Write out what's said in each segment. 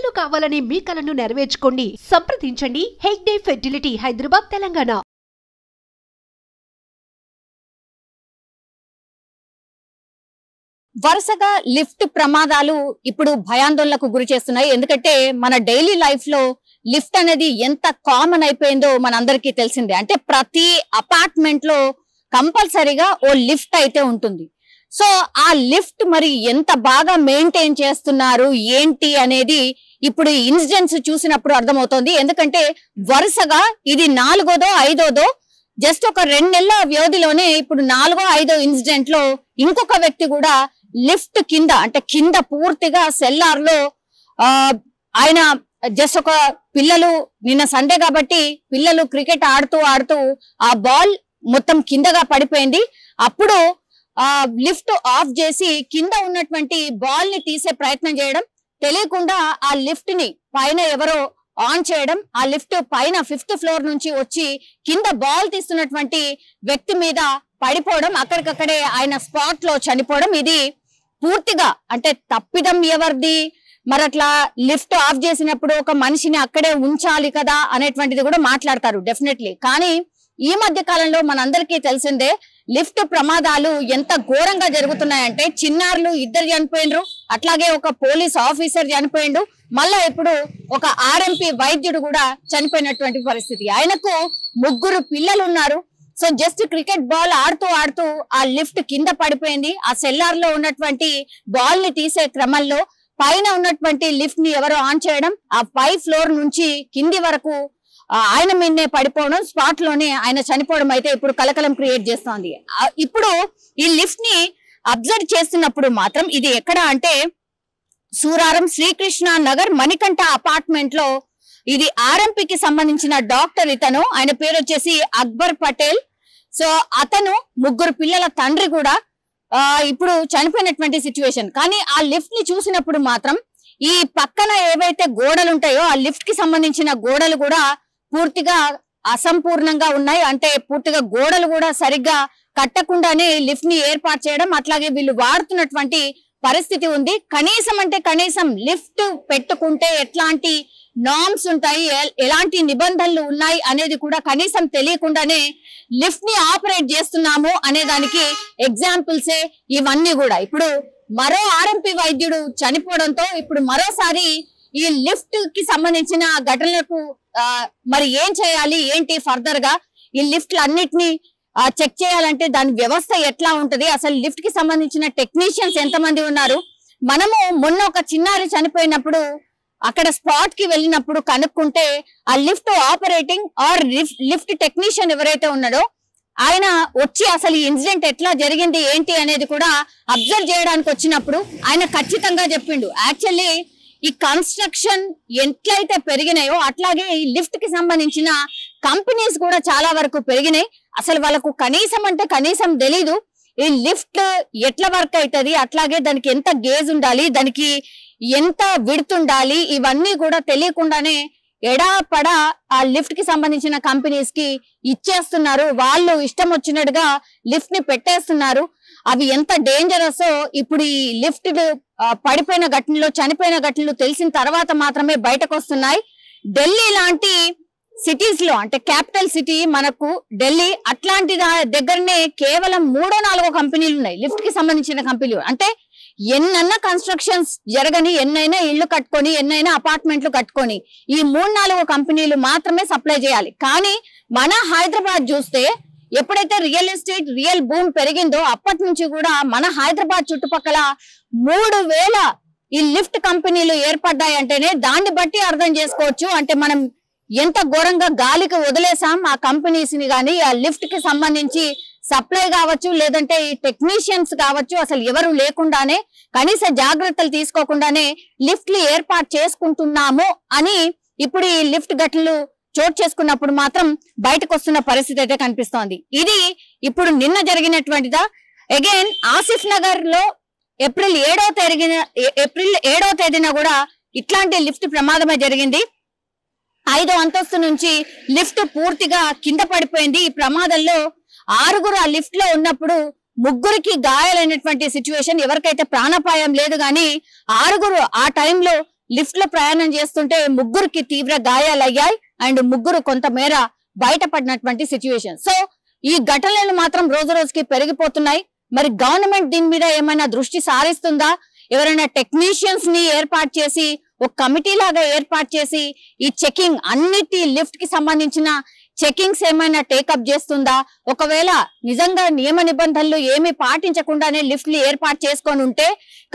పిల్లలు కావాలని మీ కలను నెరవేర్చుకోండి. సంప్రదించండి హెగ్డే ఫెర్టిలిటీ, హైదరాబాద్, తెలంగాణ. వరుసగా లిఫ్ట్ ప్రమాదాలు ఇప్పుడు భయాందోళనకు గురి చేస్తున్నాయి. ఎందుకంటే మన డైలీ లైఫ్ లో లిఫ్ట్ అనేది ఎంత కామన్ అయిపోయిందో మనందరికీ తెలిసిందే. అంటే ప్రతి అపార్ట్మెంట్ లో కంపల్సరీగా ఓ లిఫ్ట్ అయితే ఉంటుంది. సో ఆ లిఫ్ట్ మరి ఎంత బాగా మెయింటైన్ చేస్తున్నారు ఏంటి అనేది ఇప్పుడు ఇన్సిడెంట్స్ చూసినప్పుడు అర్థమవుతోంది. ఎందుకంటే వరుసగా ఇది 4దో 5దో జస్ట్ ఒక 2 నెలల వ్యవధిలోనే ఇప్పుడు 4వ 5వ ఇన్సిడెంట్ లో ఇంకొక వ్యక్తి కూడా లిఫ్ట్ కింద, అంటే కింద పూర్తిగా సెల్లార్ లో ఆయన జస్ట్ ఒక పిల్లలు నిన్న సండే కాబట్టి పిల్లలు క్రికెట్ ఆడుతూ ఆ బాల్ మొత్తం కిందగా పడిపోయింది. అప్పుడు లిఫ్ట్ ఆఫ్ చేసి కింద ఉన్నటువంటి బాల్ ని తీసే ప్రయత్నం చేయడం, తెలియకుండా ఆ లిఫ్ట్ ని పైన ఎవరో ఆన్ చేయడం, ఆ లిఫ్ట్ పైన 5th ఫ్లోర్ నుంచి వచ్చి కింద బాల్ తీస్తున్నటువంటి వ్యక్తి మీద పడిపోవడం, అక్కడికక్కడే ఆయన స్పాట్ లో చనిపోవడం. ఇది పూర్తిగా అంటే తప్పిదం ఎవరిది? మరి అట్లా లిఫ్ట్ ఆఫ్ చేసినప్పుడు ఒక మనిషిని అక్కడే ఉంచాలి కదా అనేటువంటిది కూడా మాట్లాడతారు డెఫినెట్లీ. కానీ ఈ మధ్య కాలంలో మనందరికీ తెలిసిందే లిఫ్ట్ ప్రమాదాలు ఎంత ఘోరంగా జరుగుతున్నాయంటే చిన్నారులు 2 చనిపోయిండ్రు, అట్లాగే ఒక పోలీస్ ఆఫీసర్ చనిపోయిండు, మళ్ళా ఇప్పుడు ఒక ఆర్ఎంపీ వైద్యుడు కూడా చనిపోయినటువంటి పరిస్థితి. ఆయనకు 3 పిల్లలు ఉన్నారు. సో జస్ట్ క్రికెట్ బాల్ ఆడుతూ ఆ లిఫ్ట్ కింద పడిపోయింది. ఆ సెల్లార్ లో ఉన్నటువంటి బాల్ ని తీసే క్రమంలో పైన ఉన్నటువంటి లిఫ్ట్ ని ఎవరో ఆన్ చేయడం, ఆ 5th ఫ్లోర్ నుంచి కింది వరకు ఆయన మీదనే పడిపోవడం, స్పాట్ లోనే ఆయన చనిపోవడం అయితే ఇప్పుడు కలకలం క్రియేట్ చేస్తోంది. ఇప్పుడు ఈ లిఫ్ట్ ని అబ్జర్వ్ చేస్తున్నప్పుడు మాత్రం ఇది ఎక్కడ అంటే సూరారం శ్రీకృష్ణ నగర్ మణికంఠ అపార్ట్మెంట్ లో ఇది ఆర్ఎంపీకి సంబంధించిన డాక్టర్. ఇతను, ఆయన పేరు వచ్చేసి అక్బర్ పటేల్. సో అతను 3 పిల్లల తండ్రి కూడా ఇప్పుడు చనిపోయినటువంటి సిచ్యువేషన్. కానీ ఆ లిఫ్ట్ ని చూసినప్పుడు మాత్రం ఈ పక్కన ఏవైతే గోడలు ఉంటాయో ఆ లిఫ్ట్ కి సంబంధించిన గోడలు కూడా పూర్తిగా అసంపూర్ణంగా ఉన్నాయి. అంటే పూర్తిగా గోడలు కూడా సరిగ్గా కట్టకుండానే లిఫ్ట్ ని ఏర్పాటు చేయడం, అట్లాగే వీళ్ళు వాడుతున్నటువంటి పరిస్థితి ఉంది. కనీసం లిఫ్ట్ పెట్టుకుంటే ఎట్లాంటి నార్మ్స్ ఉంటాయి, ఎలాంటి నిబంధనలు ఉన్నాయి అనేది కూడా కనీసం తెలియకుండానే లిఫ్ట్ ని ఆపరేట్ చేస్తున్నాము అనే దానికి ఎగ్జాంపుల్సే ఇవన్నీ కూడా. ఇప్పుడు మరో ఆర్ఎంపీ వైద్యుడు చనిపోవడంతో ఇప్పుడు మరోసారి ఈ లిఫ్ట్ కి సంబంధించిన ఘటనలకు మరి ఏం చేయాలి ఏంటి ఫర్దర్ గా, ఈ లిఫ్ట్లు అన్నిటినీ చెక్ చేయాలంటే దాని వ్యవస్థ ఎట్లా ఉంటది, అసలు లిఫ్ట్ కి సంబంధించిన టెక్నీషియన్స్ ఎంతమంది ఉన్నారు. మనము మొన్న ఒక చిన్నారి చనిపోయినప్పుడు అక్కడ స్పాట్ కి వెళ్ళినప్పుడు కనుక్కుంటే ఆ lift operating or lift technician ఎవరైతే ఉన్నాడో ఆయన వచ్చి అసలు ఈ ఇన్సిడెంట్ ఎట్లా జరిగింది ఏంటి అనేది కూడా అబ్జర్వ్ చేయడానికి వచ్చినప్పుడు ఆయన ఖచ్చితంగా చెప్పిండు. యాక్చువల్లీ ఈ కన్స్ట్రక్షన్ ఎట్లయితే పెరిగినాయో అట్లాగే ఈ లిఫ్ట్ కి సంబంధించిన కంపెనీస్ కూడా చాలా వరకు పెరిగినాయి. అసలు వాళ్ళకు కనీసం తెలీదు ఈ లిఫ్ట్ ఎట్లా వర్క్ అవుతుంది, అట్లాగే దానికి ఎంత గేజ్ ఉండాలి, దానికి ఎంత విడ్త్ ఉండాలి, ఇవన్నీ కూడా తెలియకుండానే ఎడాపడా ఆ లిఫ్ట్ కి సంబంధించిన కంపెనీస్ కి ఇచ్చేస్తున్నారు. వాళ్ళు ఇష్టం వచ్చినట్టుగా లిఫ్ట్ ని పెట్టేస్తున్నారు. అవి ఎంత డేంజరస్ ఇప్పుడు ఈ లిఫ్ట్ పడిపోయిన ఘటనలో చనిపోయిన ఘటనలు తెలిసిన తర్వాత మాత్రమే బయటకు వస్తున్నాయి. ఢిల్లీ లాంటి సిటీస్ లో, అంటే క్యాపిటల్ సిటీ మనకు ఢిల్లీ, అట్లాంటి దగ్గరనే కేవలం 3-4 కంపెనీలు ఉన్నాయి లిఫ్ట్ కి సంబంధించిన కంపెనీలు. అంటే ఎన్నైనా కన్స్ట్రక్షన్స్ జరగని, ఎన్నైనా ఇళ్లు కట్టుకొని, ఎన్నైనా అపార్ట్మెంట్లు కట్టుకొని ఈ 3-4 కంపెనీలు మాత్రమే సప్లై చేయాలి. కానీ మన హైదరాబాద్ చూస్తే ఎప్పుడైతే రియల్ ఎస్టేట్ రియల్ బూమ్ పెరిగిందో అప్పటి నుంచి కూడా మన హైదరాబాద్ చుట్టుపక్కల 3000 ఈ లిఫ్ట్ కంపెనీలు ఏర్పడ్డాయి. అంటేనే దాన్ని బట్టి అర్థం చేసుకోవచ్చు అంటే మనం ఎంత ఘోరంగా గాలికి వదిలేసాం ఆ కంపెనీస్ ని. కానీ ఆ లిఫ్ట్ కి సంబంధించి సప్లై కావచ్చు, లేదంటే ఈ టెక్నీషియన్స్ కావచ్చు, అసలు ఎవరు లేకుండానే కనీస జాగ్రత్తలు తీసుకోకుండానే లిఫ్ట్లు ఏర్పాటు చేసుకుంటున్నాము అని ఇప్పుడు ఈ లిఫ్ట్ ఘటనలు చోటు చేసుకున్నప్పుడు మాత్రం బయటకు వస్తున్న పరిస్థితి అయితే కనిపిస్తోంది. ఇది ఇప్పుడు నిన్న జరిగినటువంటిదా. అగైన్ ఆసిఫ్ నగర్ లో ఏప్రిల్ 7వ తేదీన కూడా ఇట్లాంటి లిఫ్ట్ ప్రమాదమే జరిగింది. 5వ అంతస్తు నుంచి లిఫ్ట్ పూర్తిగా కింద పడిపోయింది. ఈ ప్రమాదంలో 6 ఆ లిఫ్ట్ లో ఉన్నప్పుడు 3కి గాయాలైనటువంటి సిచ్యువేషన్. ఎవరికైతే ప్రాణాపాయం లేదు కానీ 6 ఆ టైంలో లిఫ్ట్ లో ప్రయాణం చేస్తుంటే ముగ్గురికి తీవ్ర గాయాలయ్యాయి అండ్ ముగ్గురు కొంతమేర బయటపడినటువంటి సిచ్యువేషన్. సో ఈ ఘటనలు మాత్రం రోజు రోజుకి పెరిగిపోతున్నాయి. మరి గవర్నమెంట్ దీని మీద ఏమైనా దృష్టి సారిస్తుందా? ఎవరైనా టెక్నీషియన్స్ ని ఏర్పాటు చేసి ఒక కమిటీ లాగా ఏర్పాటు చేసి ఈ చెకింగ్ అన్నిటి లిఫ్ట్ కి సంబంధించిన చెకింగ్స్ ఏమైనా టేకప్ చేస్తుందా? ఒకవేళ నిజంగా నియమ నిబంధనలు ఏమి పాటించకుండానే లిఫ్ట్లు ఏర్పాటు చేసుకొని ఉంటే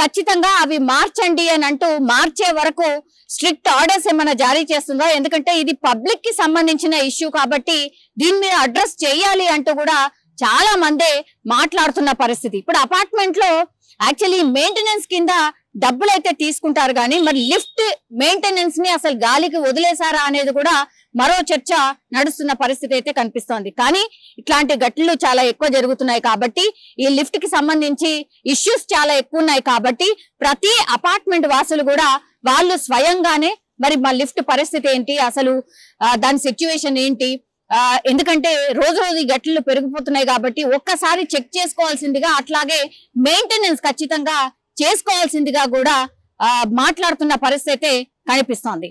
ఖచ్చితంగా అవి మార్చండి అని అంటూ మార్చే వరకు స్ట్రిక్ట్ ఆర్డర్స్ ఏమైనా జారీ చేస్తుందా? ఎందుకంటే ఇది పబ్లిక్ కి సంబంధించిన ఇష్యూ కాబట్టి దీని మీద అడ్రస్ చేయాలి అంటూ కూడా చాలా మంది మాట్లాడుతున్న పరిస్థితి. ఇప్పుడు అపార్ట్మెంట్ లో యాక్చువల్లీ మెయింటెనెన్స్ కింద డబ్బులు అయితే తీసుకుంటారు కానీ మరి లిఫ్ట్ మెయింటెనెన్స్ ని అసలు గాలికి వదిలేశారా అనేది కూడా మరో చర్చ నడుస్తున్న పరిస్థితి అయితే కనిపిస్తోంది. కానీ ఇట్లాంటి ఘటనలు చాలా ఎక్కువ జరుగుతున్నాయి కాబట్టి ఈ లిఫ్ట్ కి సంబంధించి ఇష్యూస్ చాలా ఎక్కువ ఉన్నాయి కాబట్టి ప్రతి అపార్ట్మెంట్ వాసులు కూడా వాళ్ళు స్వయంగానే మరి మా లిఫ్ట్ పరిస్థితి ఏంటి, అసలు దాని సిచ్యువేషన్ ఏంటి, ఎందుకంటే రోజు రోజు ఘటనలు పెరిగిపోతున్నాయి కాబట్టి ఒక్కసారి చెక్ చేసుకోవాల్సిందిగా అట్లాగే మెయింటెనెన్స్ ఖచ్చితంగా చేసుకోవాల్సిందిగా కూడా మాట్లాడుతున్న పరిస్థితి అయితే కనిపిస్తోంది.